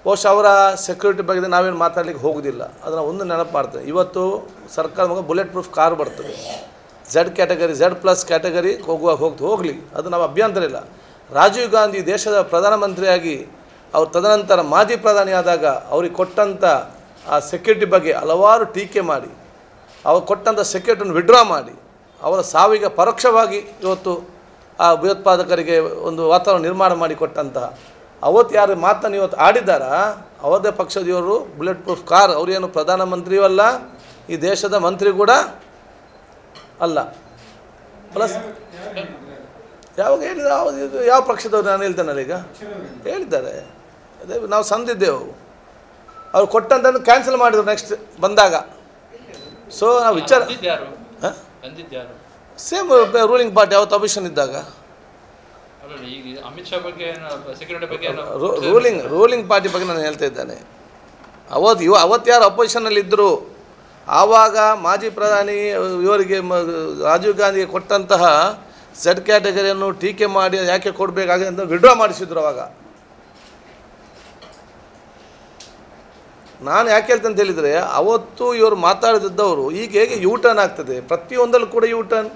ಬಹುಶಃ ಅವರ ಸೆಕ್ಯೂರಿಟಿ ಬಗ್ಗೆ ನಾವೇನು ಮಾತಾಡಲಿಕ್ಕೆ ಹೋಗೋದಿಲ್ಲ. ಅದನ್ನು ಒಂದು ನೆನಪು ಮಾಡ್ತೇನೆ, ಇವತ್ತು ಸರ್ಕಾರ ಮಗ ಬುಲೆಟ್ ಪ್ರೂಫ್ ಕಾರ್ ಬರ್ತದೆ, Z ಕ್ಯಾಟಗರಿ Z+ ಕ್ಯಾಟಗರಿ ಹೋಗಲಿ, ಅದು ನಾವು ಅಭ್ಯಂತರ ಇಲ್ಲ. ರಾಜೀವ್ ಗಾಂಧಿ ದೇಶದ ಪ್ರಧಾನಮಂತ್ರಿಯಾಗಿ ಅವರು ತದನಂತರ ಮಾಜಿ ಪ್ರಧಾನಿಯಾದಾಗ ಅವ್ರಿಗೆ ಕೊಟ್ಟಂಥ ಆ ಸೆಕ್ಯೂರಿಟಿ ಬಗ್ಗೆ ಹಲವಾರು ಟೀಕೆ ಮಾಡಿ, ಅವರು ಕೊಟ್ಟಂಥ ಸೆಕ್ಯೂರಿಟಿಯನ್ನು ವಿಡ್ರಾ ಮಾಡಿ ಅವರ ಸಾವಿಗೆ ಪರೋಕ್ಷವಾಗಿ ಇವತ್ತು ಆ ಭಯೋತ್ಪಾದಕರಿಗೆ ಒಂದು ವಾತಾವರಣ ನಿರ್ಮಾಣ ಮಾಡಿ ಕೊಟ್ಟಂತಹ ಅವತ್ತು ಯಾರು ಮಾತನ್ನು ಇವತ್ತು ಆಡಿದ್ದಾರಾ ಅವರದೇ ಪಕ್ಷದವರು ಬುಲೆಟ್ ಪ್ರೂಫ್ ಕಾರ್, ಅವರೇನು ಪ್ರಧಾನಮಂತ್ರಿಯೂ ಅಲ್ಲ, ಈ ದೇಶದ ಮಂತ್ರಿ ಕೂಡ ಅಲ್ಲ. ಪ್ಲಸ್ ಯಾವಾಗ ಹೇಳಿದ ಯಾವ ಪಕ್ಷದವ್ರು ನಾನು ಹೇಳ್ತೇನಲ್ಲ, ಈಗ ಹೇಳಿದ್ದಾರೆ, ಅದೇ ನಾವು ಸಂದಿದ್ದೆವು, ಅವ್ರು ಕೊಟ್ಟಂತಂದು ಕ್ಯಾನ್ಸಲ್ ಮಾಡಿದ್ರು ನೆಕ್ಸ್ಟ್ ಬಂದಾಗ. ಸೊ ನಾವು ವಿಚಾರ ಸೇಮ್ ರೂಲಿಂಗ್ ಪಾರ್ಟಿ ಯಾವತ್ತು ಅಮಿಷನ್ ಇದ್ದಾಗ ರೂಲಿಂಗ್ ಪಾರ್ಟಿ ಬಗ್ಗೆ ನಾನು ಹೇಳ್ತಾ ಇದ್ದಾನೆ. ಅವತ್ತು ಯಾರು ಅಪೋಸಿಷನಲ್ಲಿ ಇದ್ದರು ಆವಾಗ ಮಾಜಿ ಪ್ರಧಾನಿ ಇವರಿಗೆ ರಾಜೀವ್ ಗಾಂಧಿಗೆ ಕೊಟ್ಟಂತಹ Z ಕ್ಯಾಟಗರಿಯನ್ನು ಟೀಕೆ ಮಾಡಿ ಯಾಕೆ ಕೊಡಬೇಕಾಗಿದೆ ಅಂತ ವಿಡ್ರಾ ಮಾಡಿಸಿದ್ರು. ಅವಾಗ ನಾನು ಯಾಕೆ ಹೇಳ್ತೇನೆ ಅಂತ ಹೇಳಿದರೆ, ಅವತ್ತು ಇವರು ಮಾತಾಡಿದ್ದವರು ಈಗ ಹೇಗೆ ಯೂ ಟರ್ನ್ ಆಗ್ತದೆ, ಪ್ರತಿಯೊಂದಲ್ಲೂ ಕೂಡ ಯೂ ಟರ್ನ್.